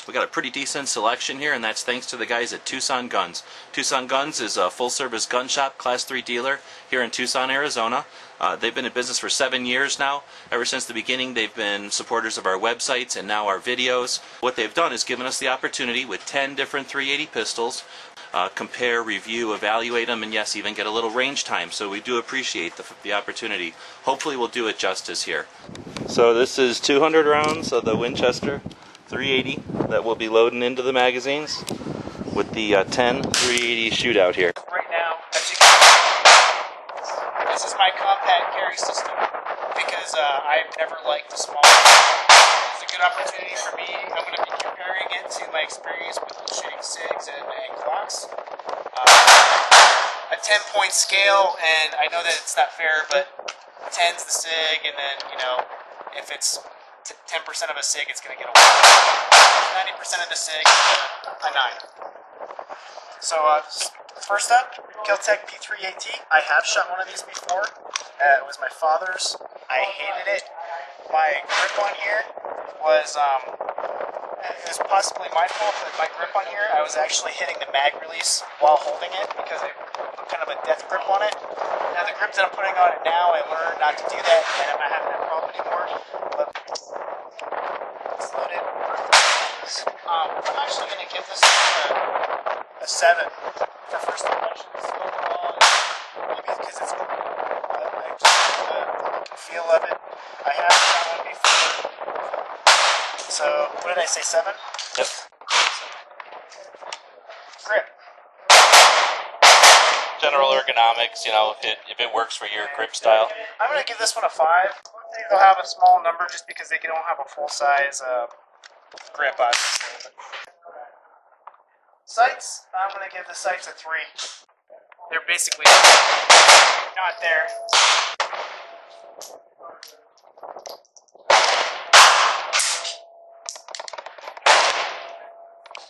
We got a pretty decent selection here, and that's thanks to the guys at TUCSON Guns. TUCSON Guns is a full-service gun shop, Class 3 dealer here in Tucson, Arizona. They've been in business for 7 years now. Ever since the beginning, they've been supporters of our websites and now our videos. What they've done is given us the opportunity with 10 different 380 pistols, compare, review, evaluate them, and yes, even get a little range time. So we do appreciate the opportunity. Hopefully we'll do it justice here. So this is 200 rounds of the Winchester 380 that we'll be loading into the magazines with the 10 380 Shootout here. Right now, as you can see, this is my compact carry system because I've never liked the small. It's a good opportunity for me. I'm going to be comparing it to my experience with shooting SIGs and Glocks. A 10-point scale, and I know that it's not fair, but 10's the SIG, and then, you know, if it's 10% of a SIG, it's going to get a 1. 90% of the SIG, a 9. So, first up, Kel-Tec P380. I have shot one of these before. It was my father's. I hated it. My grip on here was, it was possibly my fault, but my grip on here, I was actually hitting the mag release while holding it because I put kind of a death grip on it. Now, the grip that I'm putting on it now, I learned not to do that, and I'm not having that problem anymore. But it's loaded. I'm actually going to give this a 7 for first impressions overall. Maybe because it's the feel of it. I have shot one before. So, what did I say, 7? Yep. Grip. General ergonomics, you know, if it works for your grip style. I'm going to give this one a 5. I think they'll have a small number just because they don't have a full-size grip, obviously. Sights, I'm going to give the sights a 3. They're basically not there.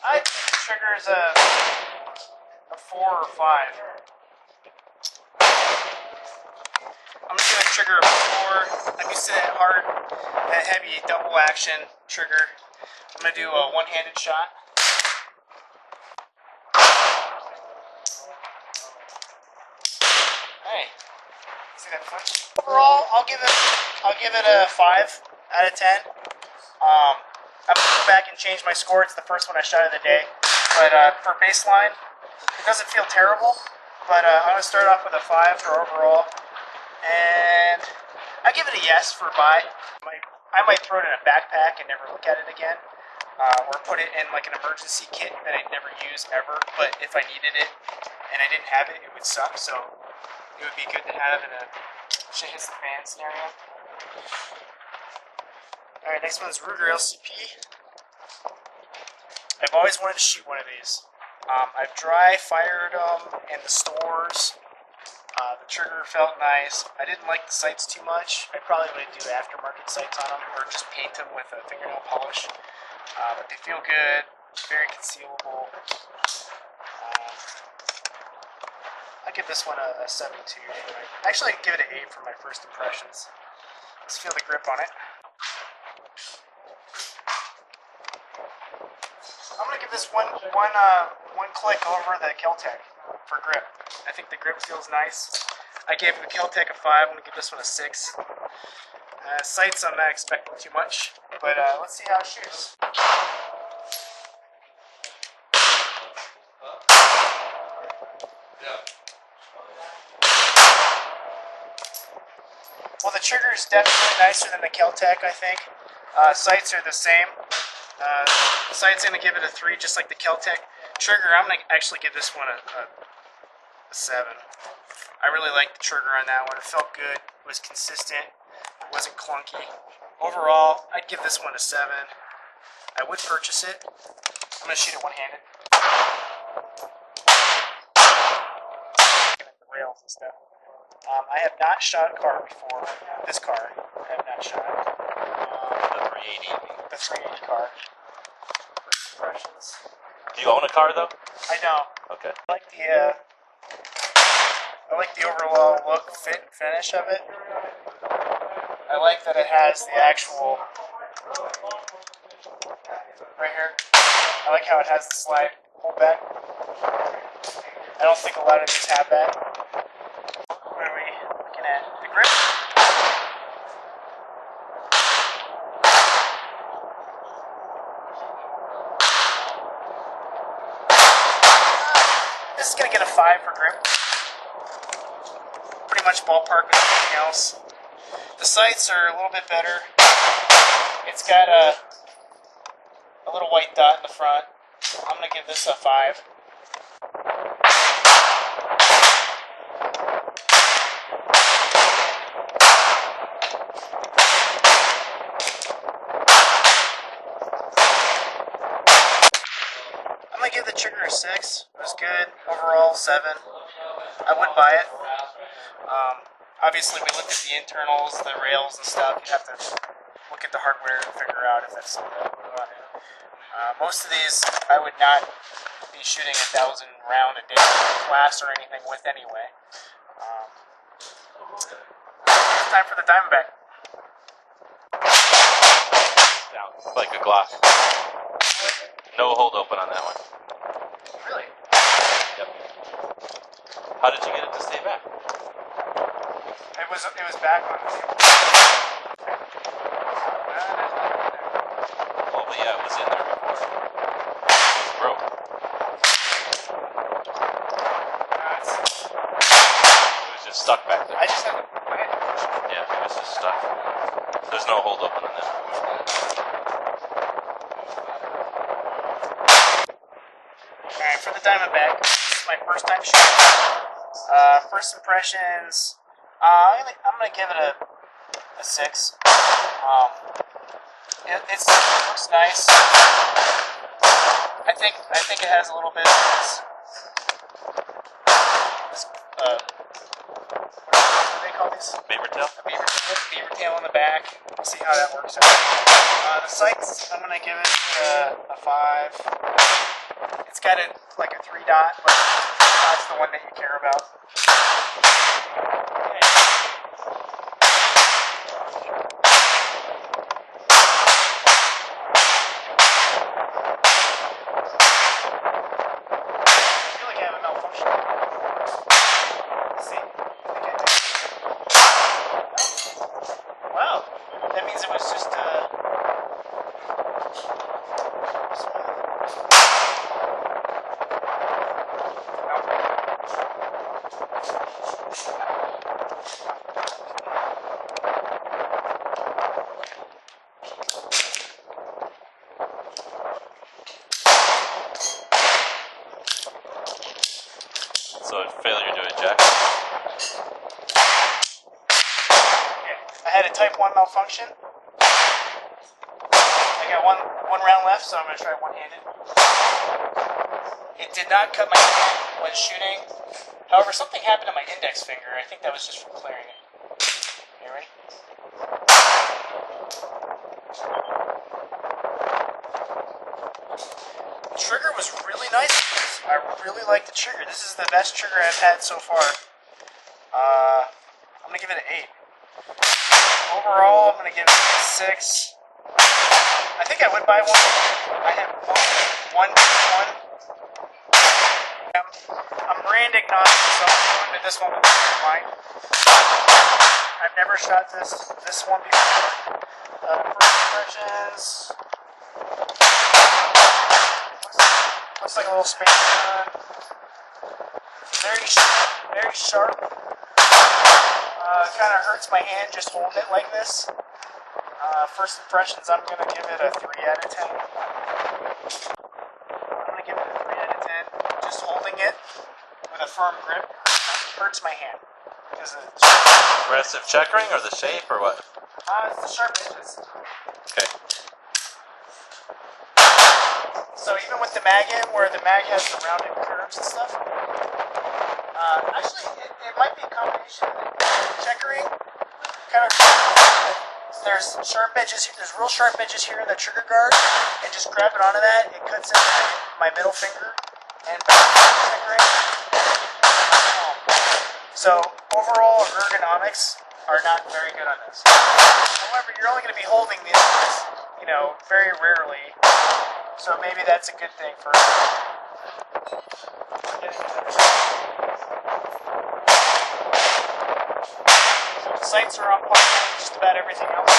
I think the trigger is a 4 or 5. I'm just going to trigger a 4. I'm used to that hard, that heavy double action trigger. I'm going to do a one-handed shot. Hey, see that foot? Overall, I'll give it a 5 out of 10. I'm going to go back and change my score. It's the first one I shot of the day. But for baseline, it doesn't feel terrible. But I'm going to start off with a 5 for overall. And I give it a yes for buy. I might throw it in a backpack and never look at it again. Or put it in like an emergency kit that I'd never use ever. But if I needed it and I didn't have it, it would suck. So it would be good to have in a shit hits the fan scenario. Alright, next one's Ruger LCP. I've always wanted to shoot one of these. I've dry fired them in the stores. The trigger felt nice. I didn't like the sights too much. I probably would do aftermarket sights on them or just paint them with a fingernail polish. But they feel good, very concealable. I give this one a 7 too. Actually, I'd give it an 8 for my first impressions. Let's feel the grip on it. I'm going to give this one click over the Kel-Tec for grip. I think the grip feels nice. I gave the Kel-Tec a 5. I'm going to give this one a 6. Sights, I'm not expecting too much, but let's see how it shoots. Well, the trigger is definitely nicer than the Kel-Tec, I think. Sights are the same. Sight's going to give it a 3, just like the Kel-Tec. Trigger, I'm going to actually give this one a 7. I really liked the trigger on that one. It felt good. It was consistent. It wasn't clunky. Overall, I'd give this one a 7. I would purchase it. I'm going to shoot it one-handed. The rails and stuff. I have not shot a car before. This car, I have not shot. The 380. The 380 car. First impressions. Do you own a car though? I know. Okay. I like the overall look, fit, and finish of it. I like that it has the actual right here. I like how it has the slide hold back. I don't think a lot of these have that. What are we looking at? The grip? This is going to get a 5 for grip. Pretty much ballpark with everything else. The sights are a little bit better. It's got a little white dot in the front. I'm going to give this a 5. I'm going to give the trigger a 6. It was good. Overall, 7. I would buy it. Obviously, we looked at the internals, the rails and stuff. You have to look at the hardware and figure out if that's something that we want to do. Most of these, I would not be shooting 1,000 round a day class or anything with anyway. It's time for the Diamondback. Down. Like a Glock. No hold open on that one. Really? Yep. How did you get it to stay back? It was back on the table. Oh, but yeah, it was in there before. It was broke. It was just stuck back there. I just had to push it. Yeah, it was just stuck. There's no hold open on that. Alright, for the Diamondback, this is my first time shooting. First impressions, I'm gonna give it a 6. It looks nice. I think it has a little bit of this what do they call these? Beaver tail? A beaver tail on the back. We'll see how that works out. The sights, I'm gonna give it a 5. It's got like a 3 dot, but that's the one that you care about. Okay. I feel like I have a malfunction. Let's see. Wow. That means it was just So a failure to eject. I had a type 1 malfunction. I got one round left, so I'm going to try one-handed. It did not cut my hand when shooting. However, something happened to my index finger. I think that was just from clearing it. You ready? The trigger was really nice. I really like the trigger. This is the best trigger I've had so far. I'm going to give it an 8. Overall, I'm going to give it a 6. I think I would buy one. I have one. I'm brand agnostic, so I'm going to this one with mine. I've never shot this one before. First impressions. Looks like a little space gun. Very sharp. Kind of hurts my hand just holding it like this. First impressions, I'm going to give it a 3 out of 10. I'm going to give it a 3 out of 10. Just holding it with a firm grip hurts my hand. Aggressive checkering or the shape or what? It's the sharp edges. Okay. So even with the mag in, where the mag has the rounded curves and stuff, actually it might be a combination of checkering, kind of. There's sharp edges. There's real sharp edges here in the trigger guard, and just grabbing onto that, it cuts into my middle finger and checkering. So overall ergonomics are not very good on this. However, you're only going to be holding these you know, very rarely. So maybe that's a good thing for the sights are on par with just about everything else.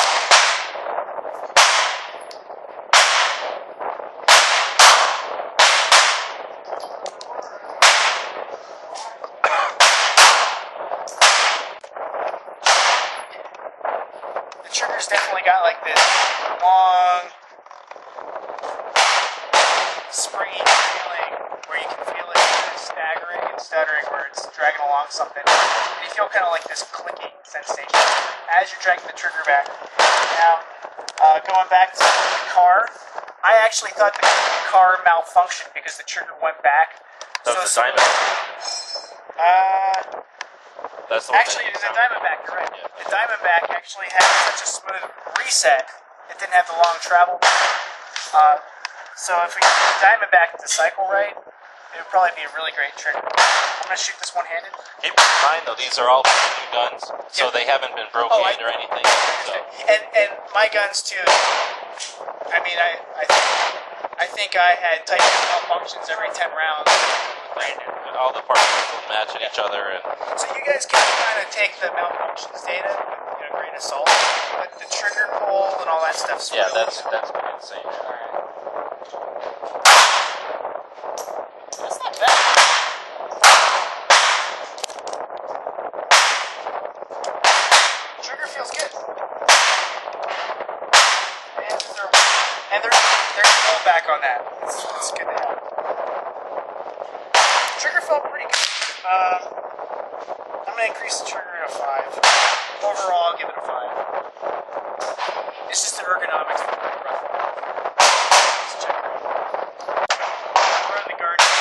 The trigger's definitely got like this long, springy feeling where you can feel it staggering and stuttering where it's dragging along something. And you feel kind of like this clicking sensation as you're dragging the trigger back. Now, going back to the Kahr, I actually thought the Kahr malfunctioned because the trigger went back. That was the Diamondback. That's the one Actually, it was a Diamondback, you're right. Yeah. The Diamondback actually had such a smooth reset, it didn't have the long travel. So if we get the Diamondback to cycle right, it would probably be a really great trigger. I'm going to shoot this one-handed. Keep in mind, though, these are all new guns, so they haven't been broken or anything. So. And my guns, too. I mean, I think I had tight malfunctions every 10 rounds. Right. All the parts will match each other. And so you guys can kind of take the malfunctions data with a grain of salt, but the trigger pull and all that stuff's yeah, really that's been insane. That's not bad. Trigger feels good. And there's no back on that. It's good to have. Trigger felt pretty good. I'm going to increase the trigger to 5. Overall, I'll give it a 5. It's just the ergonomics for the rough. Let's check it out. We're on the Guardian.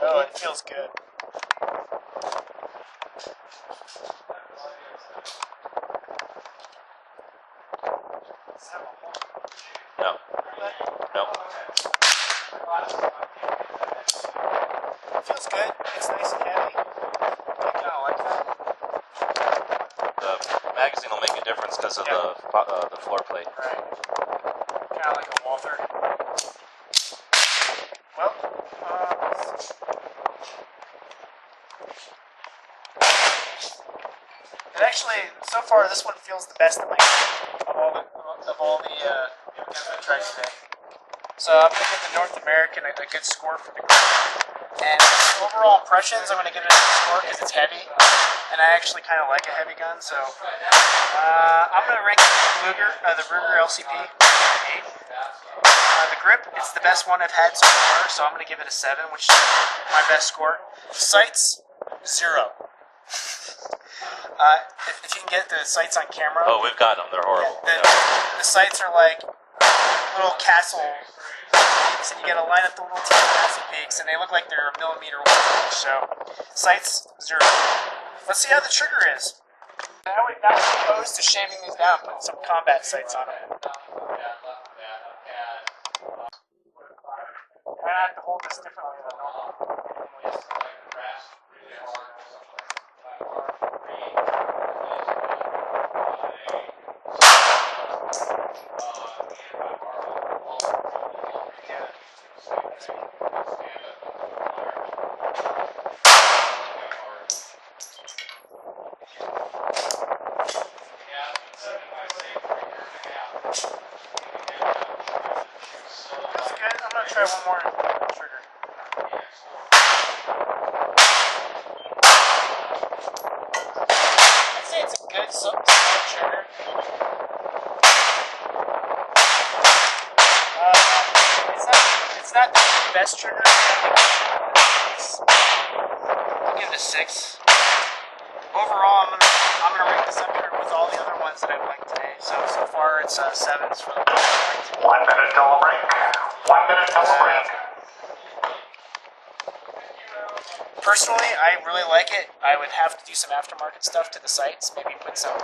Oh, it feels good. No. It feels good. It's nice and heavy. I kind of like that. The magazine will make a difference because of the floor plate. Right. Kind of like a Walther. Well, and actually, so far, this one feels the best of my of all the guns I tried today. So I'm going to give the North American a good score for the grip. And overall impressions, I'm going to give it a good score because it's heavy. And I actually kind of like a heavy gun, so I'm going to rank the Ruger LCP 8. The grip, it's the best one I've had so far, so I'm going to give it a 7, which is my best score. Sights, 0. If you can get the sights on camera. Oh, we've got them. They're horrible. The sights are like little castle peaks, and you gotta line up the little teeny castle peaks, and they look like they're a millimeter wide. So, sights, 0. Let's see how the trigger is. I would not be opposed to shaving these down, putting some combat sights on them. I have to hold this differently than normal. That's good. I'm going to try one more trigger. I'd say it's a good slow trigger. It's not the best trigger. I'll give it a 6. Overall, I'm gonna rank this up here with all the other ones that I've liked today. So far it's 7s for the 1 minute double break. 1 minute double break. Personally, I really like it. I would have to do some aftermarket stuff to the sights. Maybe put some,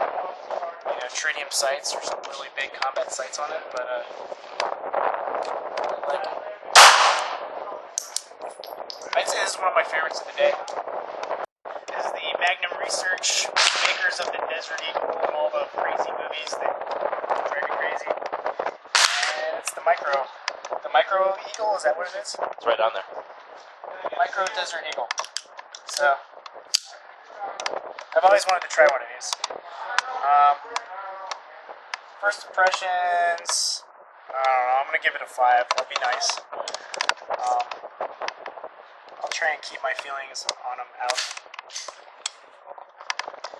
tritium sights or some really big combat sights on it. But I like it. I'd say this is one of my favorites of the day. This is the Magnum Research Maker's pictures of the Desert Eagle and all the crazy movies that drive me crazy. And it's the Micro Eagle, is that what it is? It's right on there. Micro Desert Eagle. So, I've always wanted to try one of these. First impressions, I don't know, I'm going to give it a 5. That'd be nice. I'll try and keep my feelings on them out.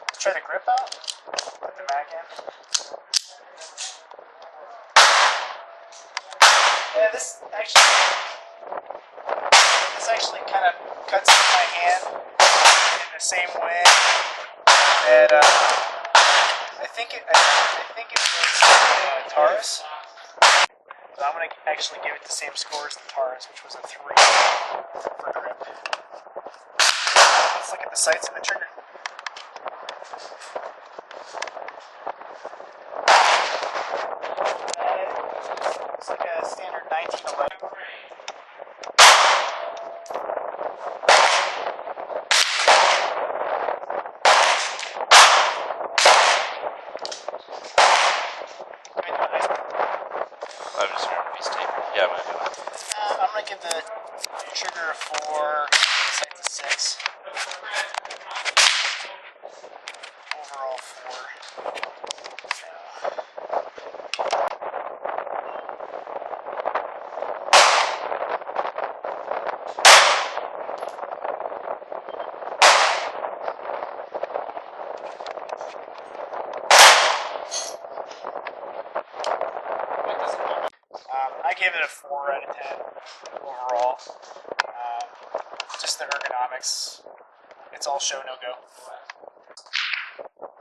Let's try the grip out. Put the mag in. Yeah, this actually kind of cuts into my hand in the same way that I think it was Taurus. So I'm going to actually give it the same score as the Taurus, which was a 3 for grip. Let's look at the sights and the trigger. Looks like a standard 1911. I'm just going to be tape. Yeah, I'm going to do it. I'm going to give the trigger a 4, set to 6. Overall 4. I gave it a 4 out of 10 overall. Just the ergonomics, it's all show no go.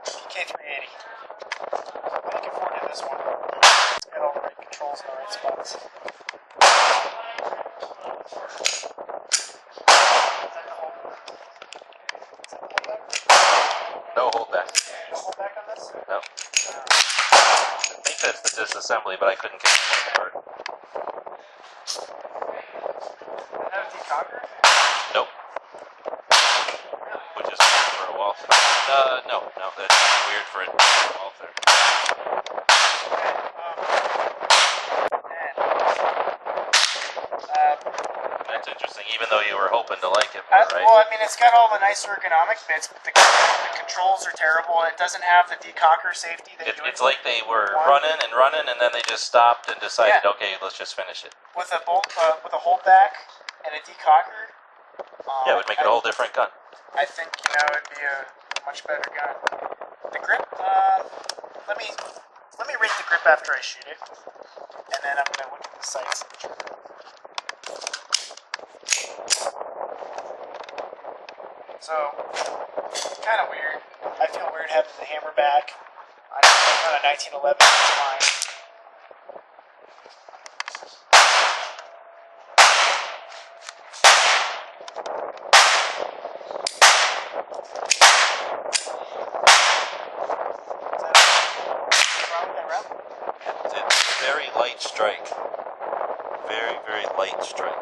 PK380. I'm looking forward to this one. It's got all the right controls in the right spots. No holdback. No holdback on this? No. I think that's the disassembly, but I couldn't get it apart. Have decocker? Nope. Which is weird for a Walther. No, that's weird for a Walther. That's interesting, even though you were hoping to like it more, right? Well, I mean, it's got all the nice ergonomic bits, but the controls are terrible. It doesn't have the decocker safety that It's like they were running, and then they just stopped and decided, okay, let's just finish it. With a holdback and a decocker. Yeah, it would make it a whole different gun. I think it'd be a much better gun. The grip. Let me rate the grip after I shoot it, and then I'm gonna look at the sights and the trigger. So, kind of weird. I feel weird having the hammer back on a 1911. It's fine. It's a very light strike. Very, very light strike.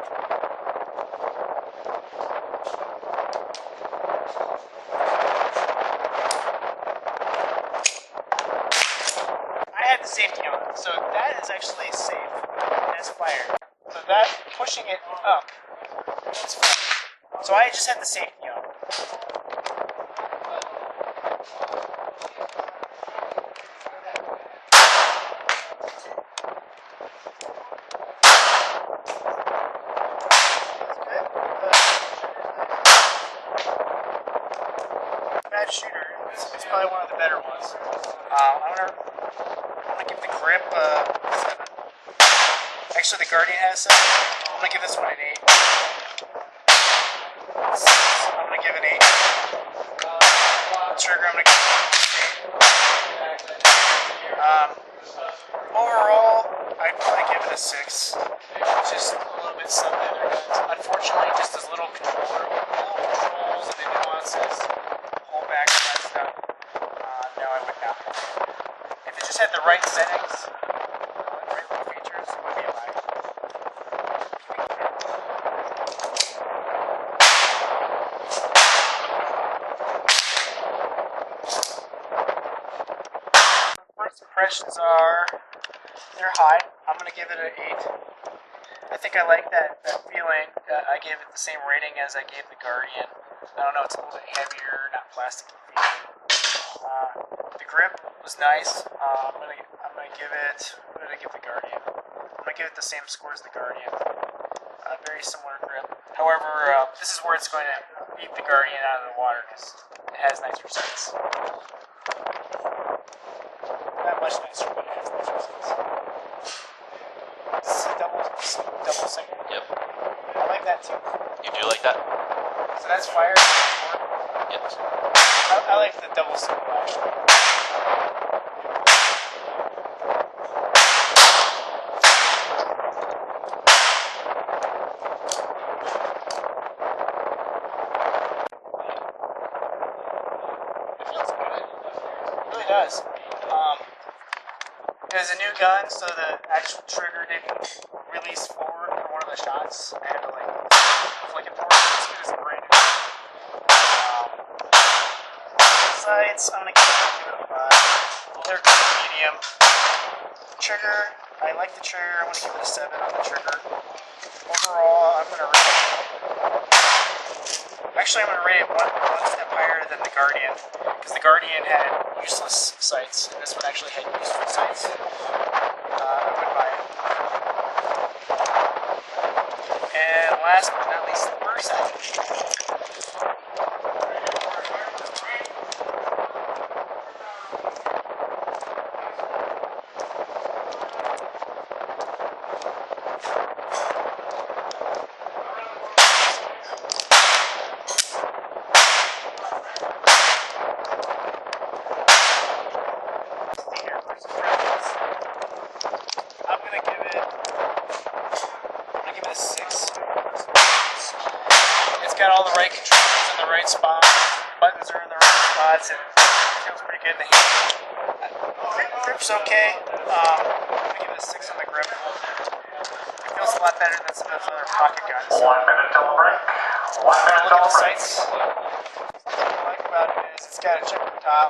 I had the safety on, so that is actually safe as fire. So that pushing it up, it's fine. So I just had the safety on. Bad shooter. It's probably one of the better ones. I'm gonna give the grip 7. Actually, the Guardian has 7. I'm gonna give this one an 8. I'm gonna give it an 8. The trigger, I'm gonna give it an 8. Overall, I'd probably give it a 6. Just a little bit sub the other guns. Unfortunately, just as little controls and the nuances, holdback and that stuff. No, I would not. If it just had the right settings, the right little features, it would be a 5. impressions are, they're high. I'm going to give it an 8. I think I like that feeling. I gave it the same rating as I gave the Guardian. I don't know, it's a little bit heavier, not plastic feeling. The grip was nice. I'm gonna give it. What did I give the Guardian? I'm gonna give it the same score as the Guardian. Very similar grip. However, this is where it's going to beat the Guardian out of the water because it has nicer sights. Not much nicer, but it has nicer sights. This is a double single. Yep. I like that too. You do like that? So that's fire. Yep. I like the double single actually. It feels good. It really does. It was a new gun, so the actual trigger didn't release forward in one of the shots. I had to like flick it forward as good as a brand new. Sights, I'm gonna give it a 5. They're good medium. Trigger, I like the trigger. I'm gonna give it a 7 on the trigger. Overall, I'm gonna rate it. Actually, I'm gonna rate it one step higher than the Guardian, because the Guardian had useless sights, and this one actually had useful sights. I would buy it. And last but not least, the Bersa. I'm gonna give it a 6. It's got all the right controls in the right spot. Buttons are in the right spots, and it feels pretty good in the hand. Grip's okay. I'm gonna give it a 6 on the grip. It feels a lot better than some of those other pocket guns. 1 minute till break. 1 minute Look at till the break. sights. What I like about it is it's got a checker top.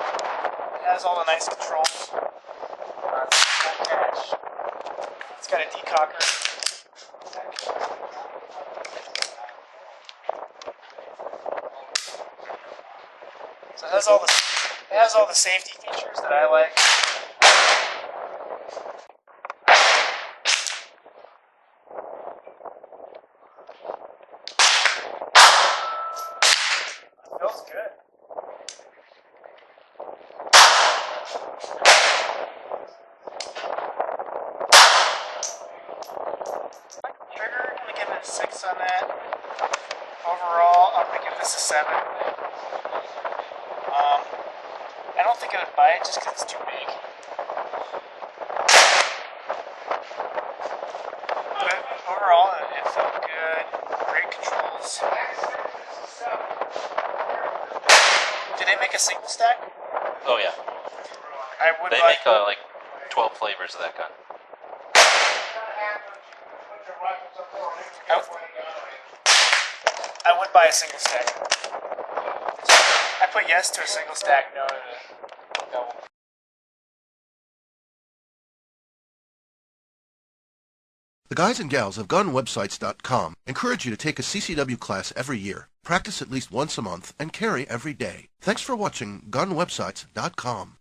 It has all the nice controls. It's got catch. It's got a decocker. So it has all the safety features that I like. It feels good. Trigger, I'm gonna give it a 6 on that. Overall, I'm gonna give this a 7. I don't think I would buy it just because it's too big. But overall, it felt good. Great controls. Did they make a single stack? Oh yeah. I would They buy. make like 12 flavors of that gun. I would buy a single stack. I put yes to a single stack, no to the double. The guys and gals of GunWebsites.com encourage you to take a CCW class every year, practice at least once a month, and carry every day. Thanks for watching GunWebsites.com.